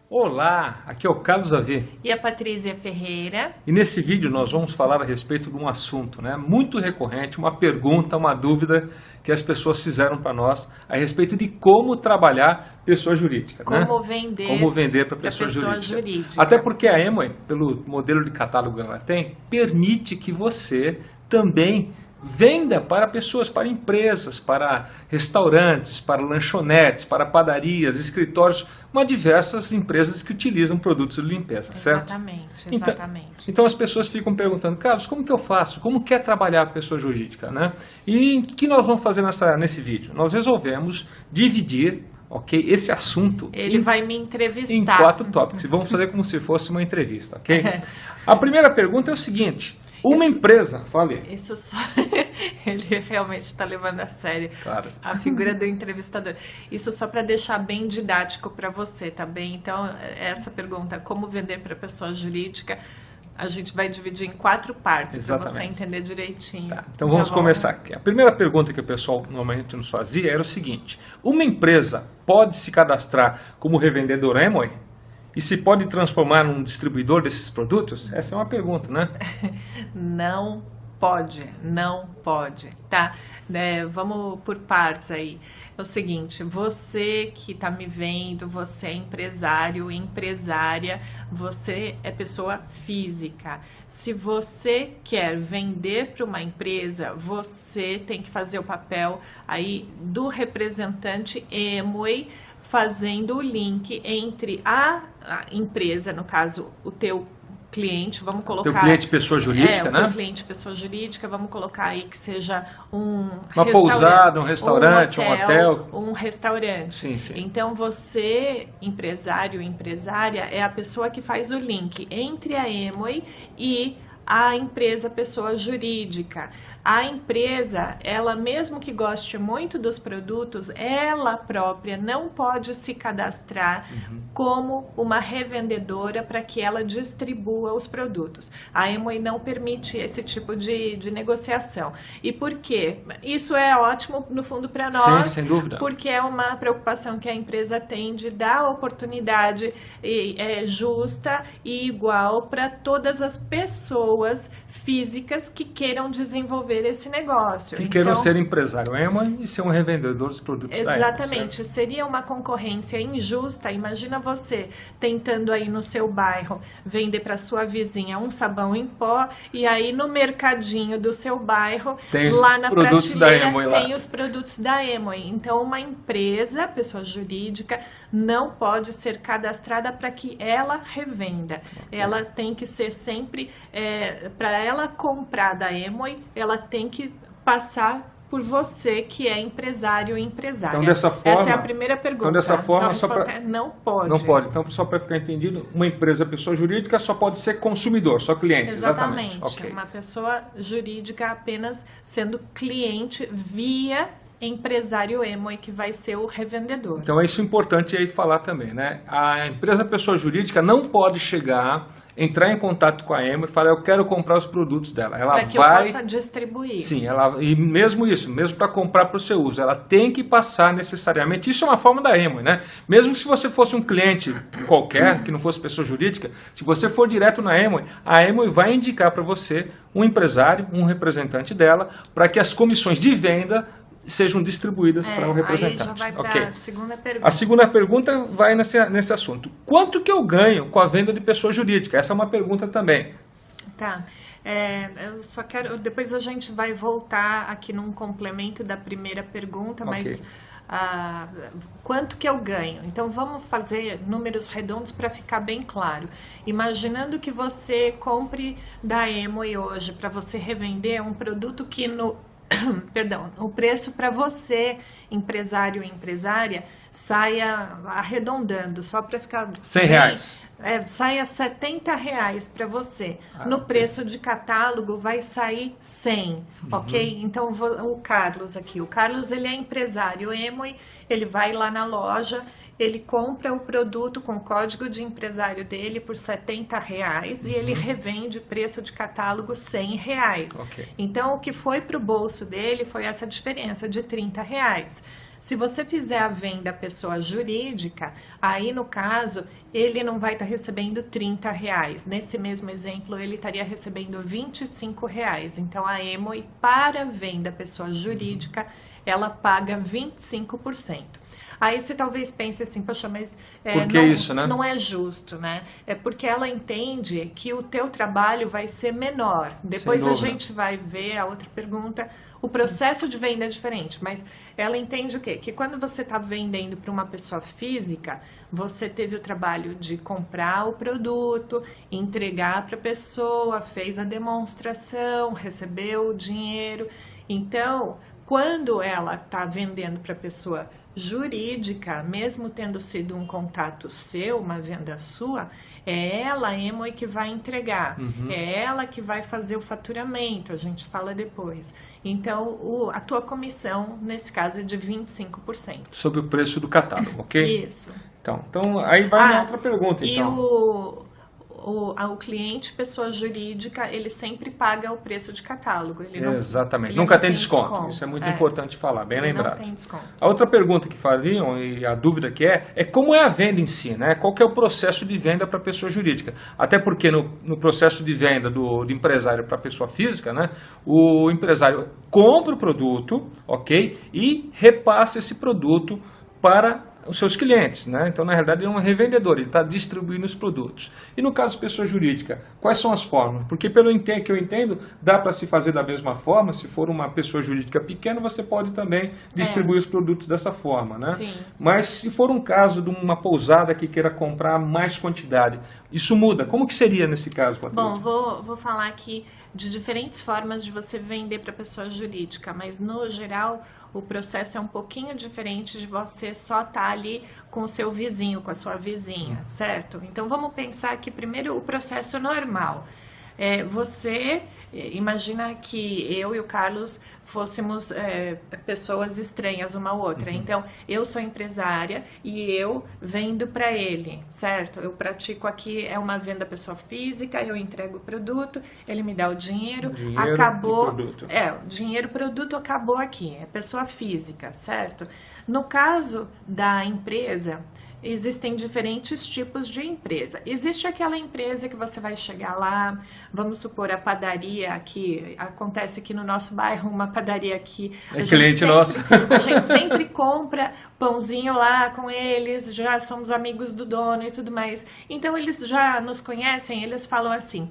Olá, aqui é o Carlos Avê. E a Patrícia Ferreira. E nesse vídeo nós vamos falar a respeito de um assunto, muito recorrente, uma pergunta, uma dúvida que as pessoas fizeram para nós a respeito de como trabalhar pessoa jurídica. Como vender para pessoa jurídica. Até porque a Amway, pelo modelo de catálogo que ela tem, permite que você também venda para pessoas, para empresas, para restaurantes, para lanchonetes, para padarias, escritórios, diversas empresas que utilizam produtos de limpeza, certo? Exatamente. Então as pessoas ficam perguntando, Carlos, como que eu faço? Como que é trabalhar a pessoa jurídica? E o que nós vamos fazer nesse vídeo? Nós resolvemos dividir esse assunto Ele vai me entrevistar em 4 tópicos. E vamos fazer como se fosse uma entrevista, ok? A primeira pergunta é o seguinte: empresa, fale. Isso só. Ele realmente está levando a sério, claro, a figura do entrevistador. Isso só para deixar bem didático para você, tá bem? Então, essa pergunta, como vender para pessoa jurídica, a gente vai dividir em 4 partes para você entender direitinho. Tá, então vamos começar aqui. A primeira pergunta que o pessoal normalmente nos fazia era o seguinte: uma empresa pode se cadastrar como revendedor Amway? E se pode transformar num distribuidor desses produtos? Essa é uma pergunta, né? Não pode, tá? Vamos por partes aí. É o seguinte, você que está me vendo, você é empresário, empresária, você é pessoa física. Se você quer vender para uma empresa, você tem que fazer o papel aí do representante Amway, fazendo o link entre a empresa, no caso, o teu cliente, vamos colocar... Teu cliente pessoa jurídica, né? O teu cliente pessoa jurídica, vamos colocar aí que seja uma pousada, um restaurante, um hotel. Um restaurante. Sim. Então, você, empresário, empresária, é a pessoa que faz o link entre a Amway e a empresa pessoa jurídica. A empresa, ela mesmo que goste muito dos produtos, ela própria não pode se cadastrar como uma revendedora para que ela distribua os produtos. A Amway não permite esse tipo de negociação. E por quê? Isso é ótimo, no fundo, para nós. Sim, sem dúvida. Porque é uma preocupação que a empresa tem de dar oportunidade justa e igual para todas as pessoas físicas que queiram desenvolver esse negócio. Que queiram ser empresário Amway e ser um revendedor dos produtos da Amway. Exatamente. Seria uma concorrência injusta. Imagina você tentando aí no seu bairro vender para sua vizinha um sabão em pó e aí no mercadinho do seu bairro, lá na prateleira, tem os produtos da Amway. Então, uma empresa, pessoa jurídica, não pode ser cadastrada para que ela revenda. Ela tem que ser sempre, para ela comprar da Amway, ela tem que passar por você que é empresário ou empresária. Então, dessa forma, essa é a primeira pergunta. Então, dessa forma, não pode. Não pode. Então, só para ficar entendido, uma empresa, pessoa jurídica, só pode ser consumidor, só cliente. Exatamente. Uma pessoa jurídica apenas sendo cliente via empresário Amway, que vai ser o revendedor. Então é isso importante aí falar também, né? A empresa pessoa jurídica não pode entrar em contato com a Amway e falar, eu quero comprar os produtos dela. Ela para que eu possa distribuir. Sim, e mesmo para comprar para o seu uso, ela tem que passar necessariamente, isso é uma forma da Amway, né? Mesmo se você fosse um cliente qualquer, que não fosse pessoa jurídica, se você for direto na Amway, a Amway vai indicar para você um empresário, um representante dela, para que as comissões de venda sejam distribuídas para um representante. Aí já vai para a segunda pergunta. A segunda pergunta vai nesse assunto. Quanto que eu ganho com a venda de pessoa jurídica? Essa é uma pergunta também. Tá. Eu só quero... Depois a gente vai voltar aqui num complemento da primeira pergunta, mas... quanto que eu ganho? Então vamos fazer números redondos para ficar bem claro. Imaginando que você compre da Amway hoje para você revender um produto que o preço para você, empresário e empresária, saia arredondando, só para ficar... R$100. Saia R$70 para você. No preço de catálogo vai sair 100, ok? Então, o Carlos aqui. O Carlos, ele é empresário Amway, ele vai lá na loja, ele compra o produto com o código de empresário dele por R$70 e ele revende preço de catálogo R$100. Okay. Então, o que foi para o bolso dele foi essa diferença de R$30. Se você fizer a venda pessoa jurídica, aí no caso, ele não vai estar recebendo R$30. Nesse mesmo exemplo, ele estaria recebendo R$25. Então, a Emoi, para venda pessoa jurídica, ela paga 25%. Aí você talvez pense assim, poxa, mas isso, né? Não é justo, né? É porque ela entende que o teu trabalho vai ser menor. Depois a gente vai ver a outra pergunta, o processo de venda é diferente, mas ela entende o quê? Que quando você está vendendo para uma pessoa física, você teve o trabalho de comprar o produto, entregar para a pessoa, fez a demonstração, recebeu o dinheiro. Então, quando ela está vendendo para a pessoa jurídica, mesmo tendo sido um contato seu, uma venda sua, é ela, a Emoi, que vai entregar, é ela que vai fazer o faturamento, a gente fala depois. Então, a tua comissão, nesse caso, é de 25%. Sobre o preço do catálogo, ok? Isso. Então aí vai uma outra pergunta, então. E o cliente, pessoa jurídica, ele sempre paga o preço de catálogo. Exatamente. Nunca tem desconto. Isso é muito importante falar, bem lembrado. Não tem desconto. A outra pergunta que fariam, e a dúvida que é como é a venda em si, né? Qual que é o processo de venda para a pessoa jurídica? Até porque no processo de venda do empresário para a pessoa física, né? O empresário compra o produto, ok? E repassa esse produto para os seus clientes, né? Então, na realidade, ele é um revendedor, ele está distribuindo os produtos. E no caso pessoa jurídica, quais são as formas? Porque pelo que eu entendo, dá para se fazer da mesma forma. Se for uma pessoa jurídica pequena, você pode também distribuir os produtos dessa forma, né? Sim. Mas se for um caso de uma pousada que queira comprar mais quantidade, isso muda. Como que seria nesse caso, Patrícia? Bom, vou falar aqui de diferentes formas de você vender para pessoa jurídica, mas no geral o processo é um pouquinho diferente de você só estar ali com o seu vizinho, com a sua vizinha, certo? Então vamos pensar aqui primeiro o processo normal. Você imagina que eu e o Carlos fôssemos pessoas estranhas uma à outra. Então, eu sou empresária e eu vendo para ele, certo? Eu pratico aqui, uma venda pessoa física, eu entrego o produto, ele me dá o dinheiro acabou. Produto. O dinheiro, produto acabou aqui, é pessoa física, certo? No caso da empresa, existem diferentes tipos de empresa. Existe aquela empresa que você vai chegar lá, vamos supor a padaria que acontece aqui no nosso bairro, uma padaria que cliente nosso. A gente sempre compra pãozinho lá com eles, já somos amigos do dono e tudo mais. Então eles já nos conhecem, eles falam assim: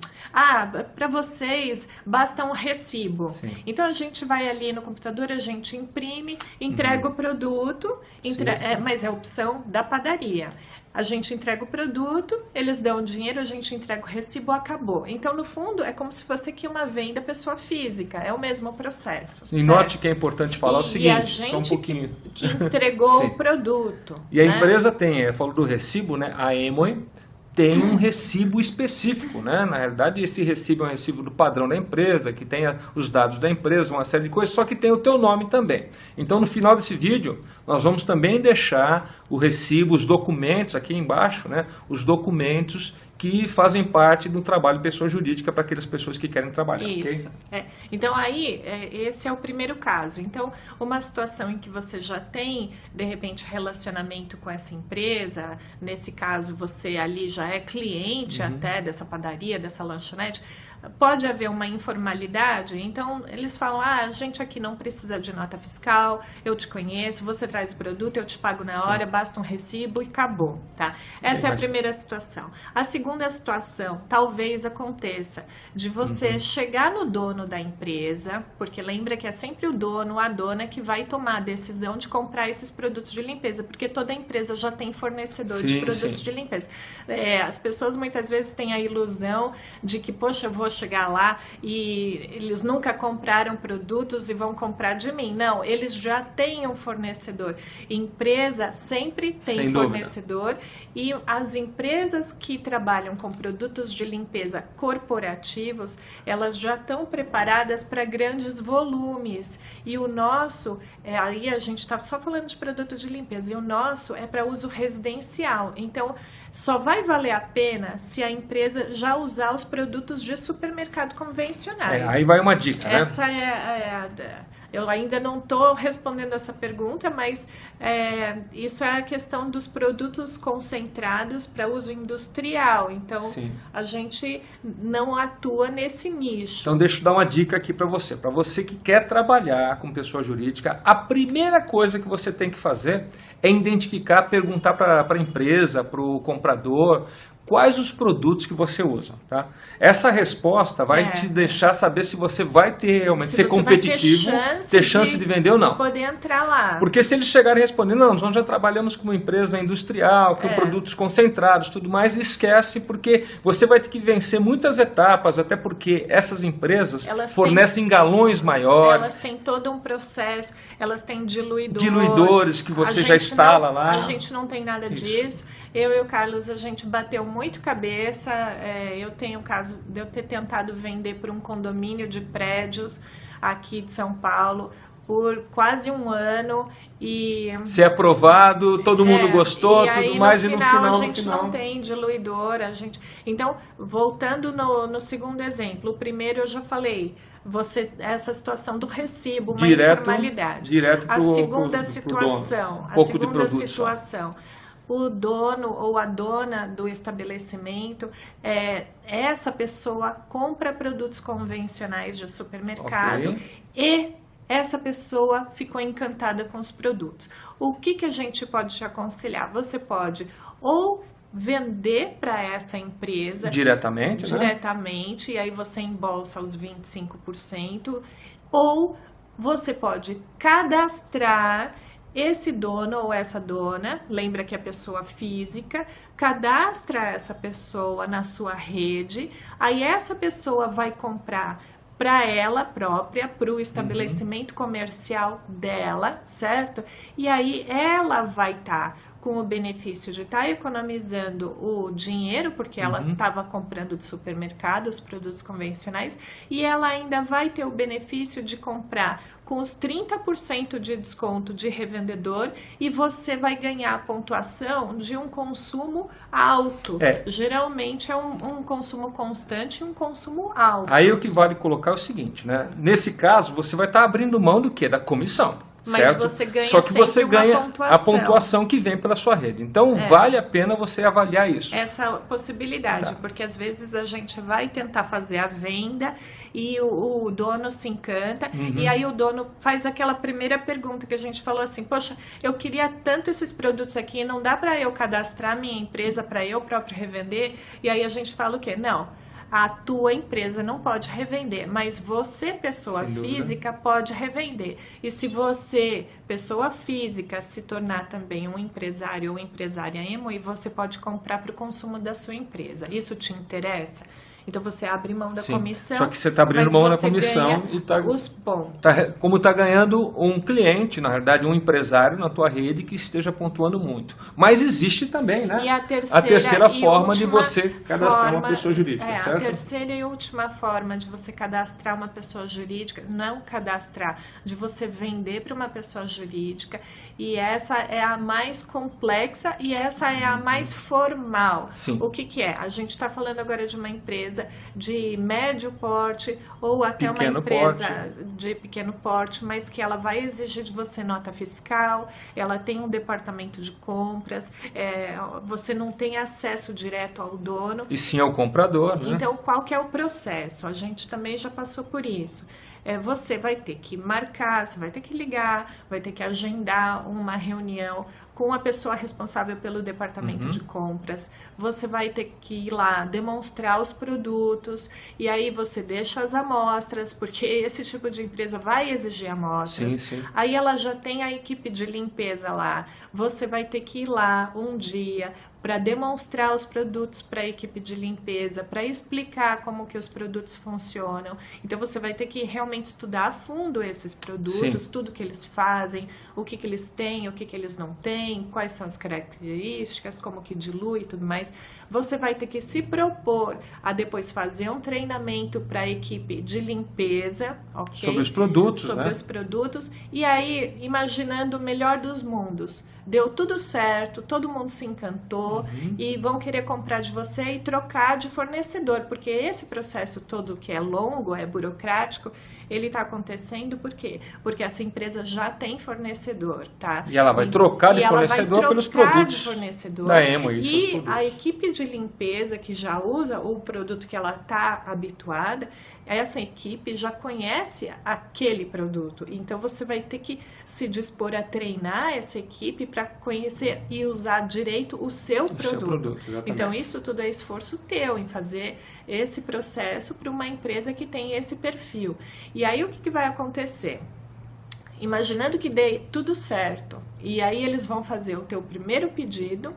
para vocês basta um recibo. Sim. Então a gente vai ali no computador, a gente imprime, entrega o produto, mas é a opção da padaria. A gente entrega o produto, eles dão o dinheiro, a gente entrega o recibo, acabou. Então, no fundo, é como se fosse aqui uma venda pessoa física, é o mesmo processo. E note que é importante falar o seguinte, a gente só um pouquinho. que entregou o produto. E a empresa tem, falou do recibo, né? A Emoi tem um recibo específico, né? Na realidade, esse recibo é um recibo do padrão da empresa, que tem os dados da empresa, uma série de coisas, só que tem o teu nome também. Então, no final desse vídeo, nós vamos também deixar o recibo, os documentos aqui embaixo, né? Os documentos que fazem parte do trabalho de pessoa jurídica para aquelas pessoas que querem trabalhar. Isso. Okay? Então, aí, esse é o primeiro caso. Então, uma situação em que você já tem, de repente, relacionamento com essa empresa, nesse caso, você ali já é cliente até dessa padaria, dessa lanchonete, pode haver uma informalidade, então eles falam: a gente aqui não precisa de nota fiscal, eu te conheço, você traz o produto, eu te pago na hora, basta um recibo e acabou, tá? Essa é a primeira situação. A segunda situação, talvez aconteça, de você chegar no dono da empresa, porque lembra que é sempre o dono, a dona que vai tomar a decisão de comprar esses produtos de limpeza, porque toda empresa já tem fornecedor de produtos de limpeza. As pessoas muitas vezes têm a ilusão de que, poxa, eu vou chegar lá e eles nunca compraram produtos e vão comprar de mim. Não, eles já têm um fornecedor. Empresa sempre tem fornecedor e as empresas que trabalham com produtos de limpeza corporativos, elas já estão preparadas para grandes volumes. E o nosso, aí a gente está só falando de produto de limpeza, e o nosso é para uso residencial. Então, só vai valer a pena se a empresa já usar os produtos de supermercado. supermercado convencionais. Aí vai uma dica, né? Essa eu ainda não estou respondendo essa pergunta, mas isso é a questão dos produtos concentrados para uso industrial. Então, Sim. a gente não atua nesse nicho. Então, deixa eu dar uma dica aqui para você. Para você que quer trabalhar com pessoa jurídica, a primeira coisa que você tem que fazer é identificar, perguntar para a empresa, para o comprador, quais os produtos que você usa, tá? Essa resposta vai te deixar saber se você vai ter realmente ser competitivo, ter chance de vender ou não. Poder entrar lá. Porque se eles chegarem respondendo, não, nós já trabalhamos com uma empresa industrial, com produtos concentrados, tudo mais, esquece, porque você vai ter que vencer muitas etapas, até porque essas empresas fornecem galões maiores. Elas têm todo um processo, elas têm diluidores que você já instala lá. A gente não tem nada disso. Eu e o Carlos, a gente bateu muito cabeça. Eu tenho o caso de eu ter tentado vender para um condomínio de prédios aqui de São Paulo por quase um ano e ser aprovado, todo mundo gostou, e aí, tudo mais, e no final a gente não tem diluidor, Então, voltando no segundo exemplo, o primeiro eu já falei, essa situação do recibo, uma informalidade. A segunda situação, o dono ou a dona do estabelecimento, essa pessoa compra produtos convencionais de supermercado e essa pessoa ficou encantada com os produtos. O que a gente pode te aconselhar? Você pode ou vender para essa empresa diretamente, e aí você embolsa os 25%, ou você pode cadastrar esse dono ou essa dona, lembra que é pessoa física, cadastra essa pessoa na sua rede, aí essa pessoa vai comprar para ela própria, para o estabelecimento comercial dela, certo? E aí ela vai estar com o benefício de estar economizando o dinheiro, porque ela estava comprando de supermercado os produtos convencionais, e ela ainda vai ter o benefício de comprar com os 30% de desconto de revendedor, e você vai ganhar a pontuação de um consumo alto. Geralmente é um consumo constante e um consumo alto. Aí o que vale colocar é o seguinte, né? Nesse caso, você vai estar abrindo mão do quê? Da comissão. Mas certo? Você ganha Só que você ganha a pontuação que vem pela sua rede. Então, vale a pena você avaliar isso. Essa possibilidade, porque às vezes a gente vai tentar fazer a venda e o dono se encanta, e aí o dono faz aquela primeira pergunta que a gente falou assim, poxa, eu queria tanto esses produtos aqui, não dá para eu cadastrar minha empresa para eu próprio revender? E aí a gente fala o quê? Não. A tua empresa não pode revender, mas você, pessoa física, pode revender. E se você, pessoa física, se tornar também um empresário ou empresária EMOI, você pode comprar para o consumo da sua empresa. Isso te interessa? Então você abre mão da comissão. Só que você está abrindo mão da comissão e os pontos. Como está ganhando um cliente, na verdade, um empresário na tua rede que esteja pontuando muito. Mas existe também, né? E a terceira forma de você cadastrar uma pessoa jurídica, certo? A terceira e última forma de você cadastrar uma pessoa jurídica, não cadastrar, de você vender para uma pessoa jurídica. E essa é a mais complexa e essa é a mais formal. Sim. O que é? A gente está falando agora de uma empresa de médio porte ou até uma empresa de pequeno porte, mas que ela vai exigir de você nota fiscal, ela tem um departamento de compras, você não tem acesso direto ao dono. E sim ao comprador, né? Então, qual que é o processo? A gente também já passou por isso. Você vai ter que marcar, você vai ter que ligar, vai ter que agendar uma reunião com a pessoa responsável pelo departamento de compras. Você vai ter que ir lá demonstrar os produtos e aí você deixa as amostras, porque esse tipo de empresa vai exigir amostras. Sim. Aí ela já tem a equipe de limpeza lá. Você vai ter que ir lá um dia para demonstrar os produtos para a equipe de limpeza, para explicar como que os produtos funcionam. Então você vai ter que realmente estudar a fundo esses produtos, tudo que eles fazem, o que eles têm, o que eles não têm, quais são as características, como que dilui e tudo mais. Você vai ter que se propor a depois fazer um treinamento para a equipe de limpeza, ok? Sobre os produtos, Sobre os produtos. E aí, imaginando o melhor dos mundos. Deu tudo certo, todo mundo se encantou, comprou e vão querer comprar de você e trocar de fornecedor, porque esse processo todo que é longo, é burocrático, ele está acontecendo por quê? Porque essa empresa já tem fornecedor, tá? E ela vai trocar de fornecedor pelos produtos da Amway. E a equipe de limpeza que já usa o produto que ela está habituada, essa equipe já conhece aquele produto. Então, você vai ter que se dispor a treinar essa equipe para conhecer e usar direito o seu produto. Então, isso tudo é esforço teu em fazer esse processo para uma empresa que tem esse perfil. E aí, o que vai acontecer? Imaginando que dê tudo certo, e aí eles vão fazer o teu primeiro pedido,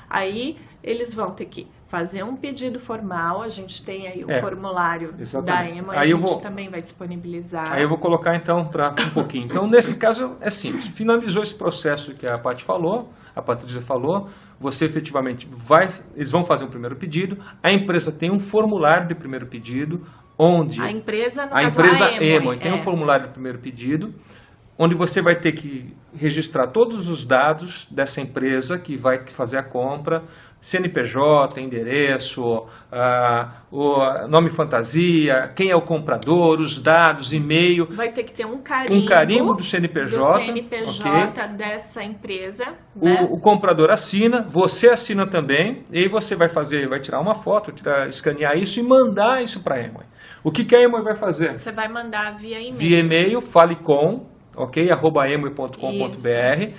aí eles vão ter que fazer um pedido formal, a gente tem aí o formulário da Amway, a gente também vai disponibilizar. Aí eu vou colocar então para um pouquinho. Então, nesse caso é simples, finalizou esse processo que a Paty falou, a Patrícia falou, você efetivamente eles vão fazer um primeiro pedido, a empresa tem um formulário de primeiro pedido, onde a empresa Amway tem um formulário de primeiro pedido, onde você vai ter que registrar todos os dados dessa empresa que vai fazer a compra, CNPJ, endereço, o nome fantasia, quem é o comprador, os dados, e-mail. Vai ter que ter um carimbo do CNPJ, okay, dessa empresa. Né? O comprador assina, você assina também, e aí você vai tirar uma foto, escanear isso e mandar isso para a Amway. O que a Amway vai fazer? Você vai mandar via e-mail. Via e-mail, ok? @amway.com.br.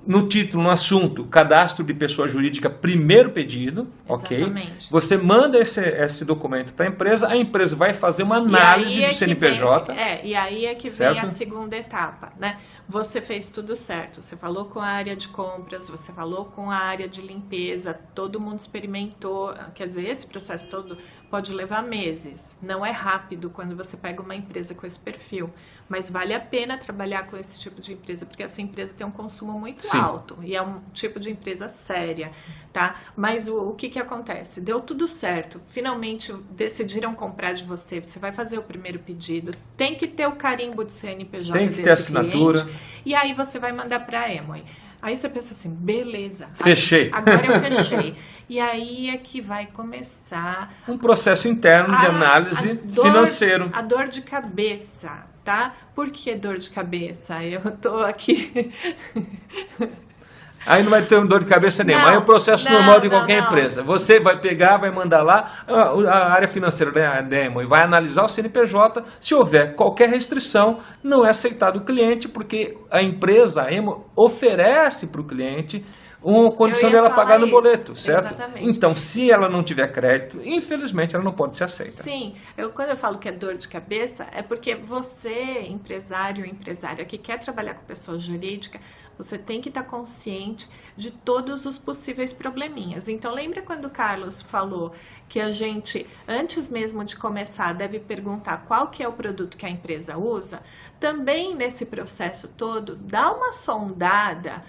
No título, no assunto, cadastro de pessoa jurídica, primeiro pedido, ok? Exatamente. Você manda esse documento para a empresa vai fazer uma análise do CNPJ. E aí é que vem a segunda etapa, né? Você fez tudo certo, você falou com a área de compras, você falou com a área de limpeza, todo mundo experimentou, quer dizer, esse processo todo pode levar meses, não é rápido quando você pega uma empresa com esse perfil, mas vale a pena trabalhar com esse tipo de empresa, porque essa empresa tem um consumo muito alto, e é um tipo de empresa séria, tá? Mas o que acontece? Deu tudo certo, finalmente decidiram comprar de você, você vai fazer o primeiro pedido, tem que ter o carimbo de CNPJ tem que ter assinatura, cliente, e aí você vai mandar para a Amway. Aí você pensa assim, beleza. Fechei. Agora eu fechei. E aí é que vai começar um processo interno de análise financeiro. A dor de cabeça, tá? Por que dor de cabeça? Eu tô aqui... Aí não vai ter dor de cabeça nenhuma. Aí é o processo normal de qualquer empresa. Você vai pegar, vai mandar lá, a área financeira da Amway vai analisar o CNPJ. Se houver qualquer restrição, não é aceitado o cliente, porque a empresa, a Amway, oferece para o cliente uma condição de ela pagar no boleto, certo? Exatamente. Então, se ela não tiver crédito, infelizmente ela não pode ser aceita. Sim, quando eu falo que é dor de cabeça, é porque você, empresário ou empresária que quer trabalhar com pessoa jurídica, você tem que estar consciente de todos os possíveis probleminhas. Então, lembra quando o Carlos falou que a gente, antes mesmo de começar, deve perguntar qual que é o produto que a empresa usa? Também nesse processo todo, dá uma sondada.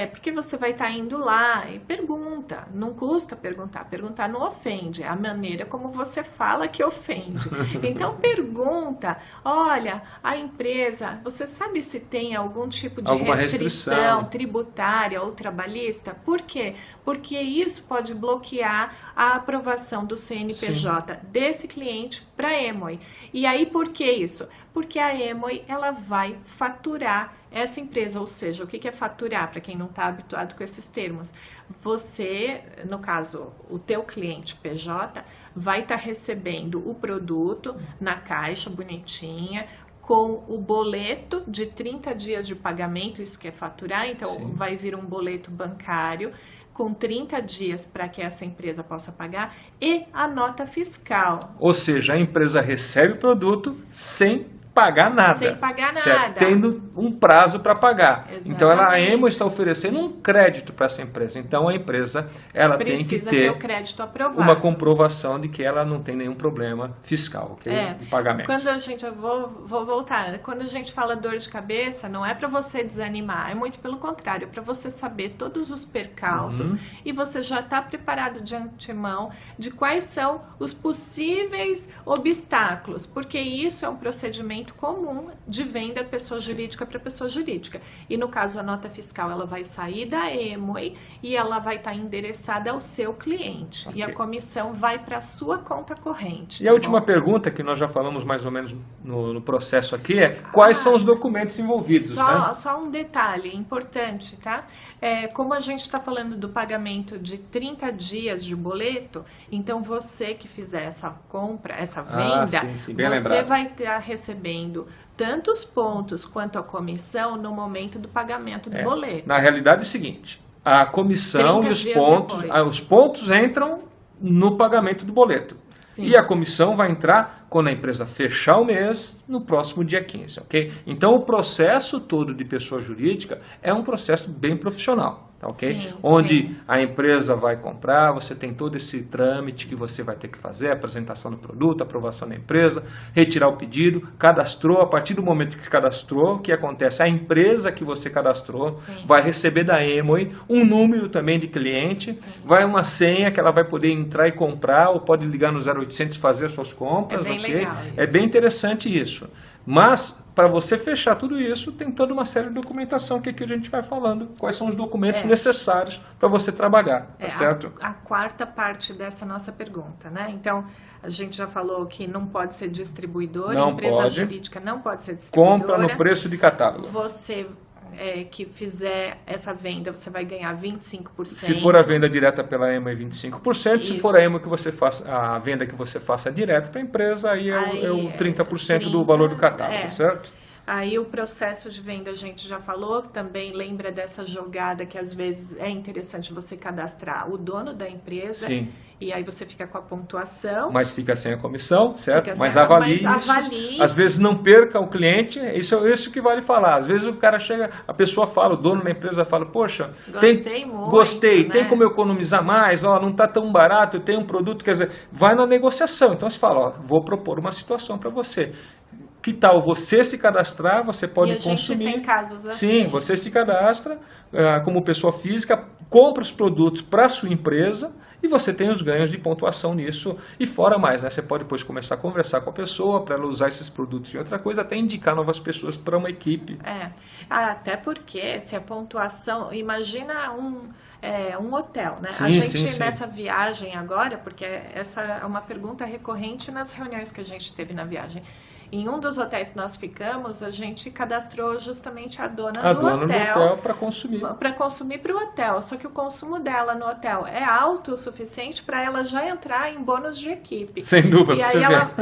Porque você vai estar indo lá e pergunta, não custa perguntar não ofende, é a maneira como você fala que ofende. Então pergunta, olha, a empresa, você sabe se tem algum tipo de restrição tributária ou trabalhista? Por quê? Porque isso pode bloquear a aprovação do CNPJ desse cliente para a Amway. E aí por que isso? Porque a Amway, ela vai faturar essa empresa, ou seja, o que é faturar, para quem não está habituado com esses termos? Você, no caso, o teu cliente PJ, vai estar recebendo o produto na caixa bonitinha, com o boleto de 30 dias de pagamento, isso que é faturar, então vai vir um boleto bancário, com 30 dias para que essa empresa possa pagar, e a nota fiscal. Ou seja, a empresa recebe o produto sem pagar nada. Sem pagar nada. Certo? Tendo um prazo para pagar. Exatamente. Então, a Amway está oferecendo um crédito para essa empresa. Então, a empresa tem que ter o crédito aprovado. Uma comprovação de que ela não tem nenhum problema fiscal, de pagamento. Quando a gente, eu vou voltar, quando a gente fala dor de cabeça, não é para você desanimar, é muito pelo contrário, é para você saber todos os percalços e você já está preparado de antemão de quais são os possíveis obstáculos, porque isso é um procedimento documento comum de venda pessoa jurídica para pessoa jurídica. E no caso, a nota fiscal, ela vai sair da Amway e ela vai estar endereçada ao seu cliente. Ok. E a comissão vai para a sua conta corrente. E a última pergunta, que nós já falamos mais ou menos no processo aqui, é quais são os documentos envolvidos, né? Só um detalhe importante, tá? Como a gente está falando do pagamento de 30 dias de boleto, então você que fizer essa compra, essa venda, sim, bem você lembrado. vai estar recebendo tanto os pontos quanto a comissão no momento do pagamento do boleto. Na realidade é o seguinte, a comissão 30 e os dias pontos, depois. os pontos entram no pagamento do boleto. Sim. E a comissão vai entrar quando a empresa fechar o mês, no próximo dia 15, ok? Então o processo todo de pessoa jurídica é um processo bem profissional, tá ok? Sim, Onde sim. a empresa vai comprar, você tem todo esse trâmite que você vai ter que fazer, apresentação do produto, aprovação da empresa, retirar o pedido, cadastrou, a partir do momento que cadastrou, o que acontece? A empresa que você cadastrou Sim. vai receber da Amway um número também de cliente, Sim. vai uma senha que ela vai poder entrar e comprar, ou pode ligar no 0800 e fazer as suas compras, É bem ok? legal isso. É bem interessante isso. Mas, para você fechar tudo isso, tem toda uma série de documentação que aqui a gente vai falando. Quais são os documentos necessários para você trabalhar, tá certo? A quarta parte dessa nossa pergunta, né? Então, a gente já falou que não pode ser distribuidora, Não empresa pode. jurídica não pode ser distribuidora. Compra no preço de catálogo. Você que fizer essa venda, você vai ganhar 25%. Se for a venda direta pela Amway, 25%. Se Isso. for a Amway que você faça, a venda que você faça direto para a empresa, aí é o 30% do valor do catálogo, certo? Aí o processo de venda a gente já falou, também lembra dessa jogada que às vezes é interessante você cadastrar o dono da empresa. Sim. E aí você fica com a pontuação. Mas fica sem a comissão, certo? Fica Mas sem a- avalie mas isso. avalie. Às vezes não perca o cliente, isso que vale falar. Às vezes o cara chega, a pessoa fala, o dono da empresa fala, poxa, gostei, né? tem como eu economizar mais, ó, não está tão barato, eu tenho um produto, quer dizer, vai na negociação. Então você fala, ó, vou propor uma situação para você. Que tal você se cadastrar, você pode E a gente consumir. tem casos assim. Sim, você se cadastra como pessoa física, compra os produtos para a sua empresa e você tem os ganhos de pontuação nisso e fora mais, né? Você pode depois começar a conversar com a pessoa para ela usar esses produtos e outra coisa, até indicar novas pessoas para uma equipe. Até porque se a pontuação, imagina um hotel, né? Sim, a gente sim. nessa viagem agora, porque essa é uma pergunta recorrente nas reuniões que a gente teve na viagem. Em um dos hotéis que nós ficamos, a gente cadastrou justamente a dona do hotel para consumir. Para consumir para o hotel. Só que o consumo dela no hotel é alto o suficiente para ela já entrar em bônus de equipe. Sem dúvida,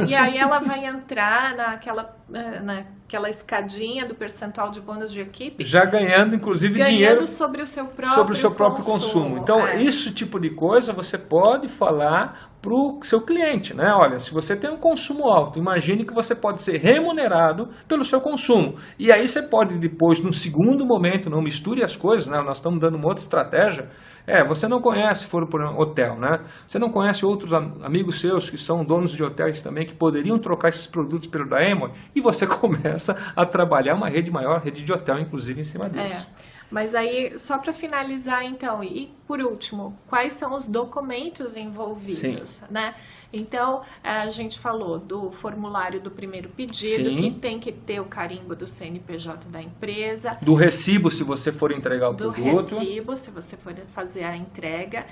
E aí ela vai entrar naquela escadinha do percentual de bônus de equipe. Já ganhando, inclusive, dinheiro sobre o seu próprio consumo. Então, esse tipo de coisa você pode falar para o seu cliente, né? Olha, se você tem um consumo alto, imagine que você pode ser remunerado pelo seu consumo. E aí você pode depois, no segundo momento, não misture as coisas, né? Nós estamos dando uma outra estratégia. Você não conhece, for por um hotel, né? Você não conhece outros amigos seus que são donos de hotéis também, que poderiam trocar esses produtos pelo da Amway, e você começa a trabalhar uma rede maior, rede de hotel, inclusive, em cima disso. Mas aí, só para finalizar, então, e por último, quais são os documentos envolvidos, né? Então, a gente falou do formulário do primeiro pedido, Sim. que tem que ter o carimbo do CNPJ da empresa. Do recibo, se você for entregar o produto. Do recibo, se você for fazer a entrega.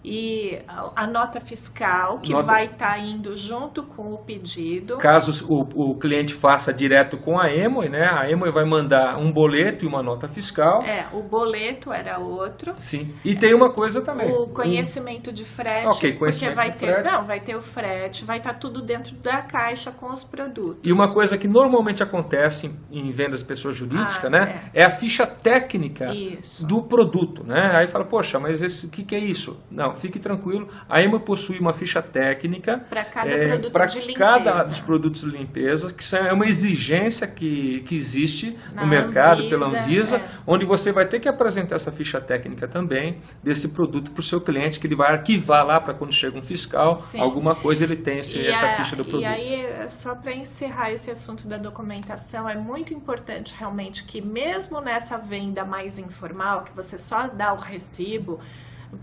E a nota fiscal, que vai estar indo junto com o pedido. Caso o cliente faça direto com a Amway, né? A Amway vai mandar um boleto e uma nota fiscal. O boleto era outro. Sim. E tem uma coisa também. O conhecimento de frete. Ok, conhecimento porque de frete. vai ter o frete, vai estar tudo dentro da caixa com os produtos. E uma coisa que normalmente acontece em vendas de pessoa jurídica, né? É a ficha técnica do produto, né? Aí fala, poxa, mas o que é isso? Não, fique tranquilo. A Amway possui uma ficha técnica para cada produto de limpeza. Para cada dos produtos de limpeza, que é uma exigência que existe no mercado pela Anvisa, onde você vai ter que apresentar essa ficha técnica também desse produto para o seu cliente, que ele vai arquivar lá para quando chega um fiscal, alguma coisa ele tem essa ficha do produto. E aí, só para encerrar esse assunto da documentação, é muito importante realmente que mesmo nessa venda mais informal, que você só dá o recibo,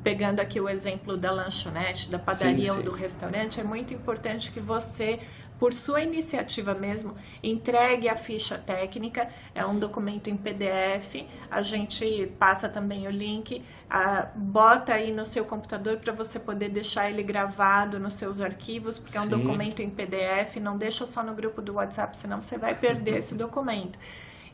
pegando aqui o exemplo da lanchonete, da padaria Sim, ou do restaurante, é muito importante que você, por sua iniciativa mesmo, entregue a ficha técnica, é um documento em PDF, a gente passa também o link, bota aí no seu computador para você poder deixar ele gravado nos seus arquivos, porque é um Sim. documento em PDF, não deixa só no grupo do WhatsApp, senão você vai perder esse documento.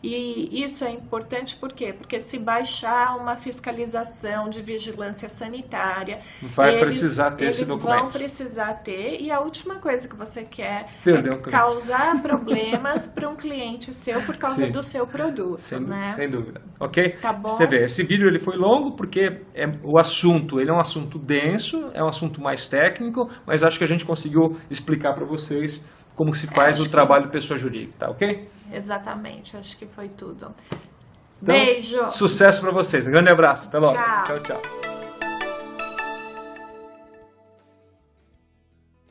E isso é importante por quê? Porque se baixar uma fiscalização de vigilância sanitária, Vai precisar ter esse eles documento. vão precisar ter, e a última coisa que você quer Perder é um cliente. causar problemas para um cliente seu por causa Sim. do seu produto, Sem, né? sem dúvida. Ok? Tá bom. Você vê, esse vídeo ele foi longo porque o assunto, ele é um assunto denso, é um assunto mais técnico, mas acho que a gente conseguiu explicar para vocês como se faz acho o que- trabalho de pessoa jurídica, tá ok? Exatamente, acho que foi tudo. Então, Beijo! Sucesso para vocês. Um grande abraço. Até logo. Tchau. Tchau, tchau.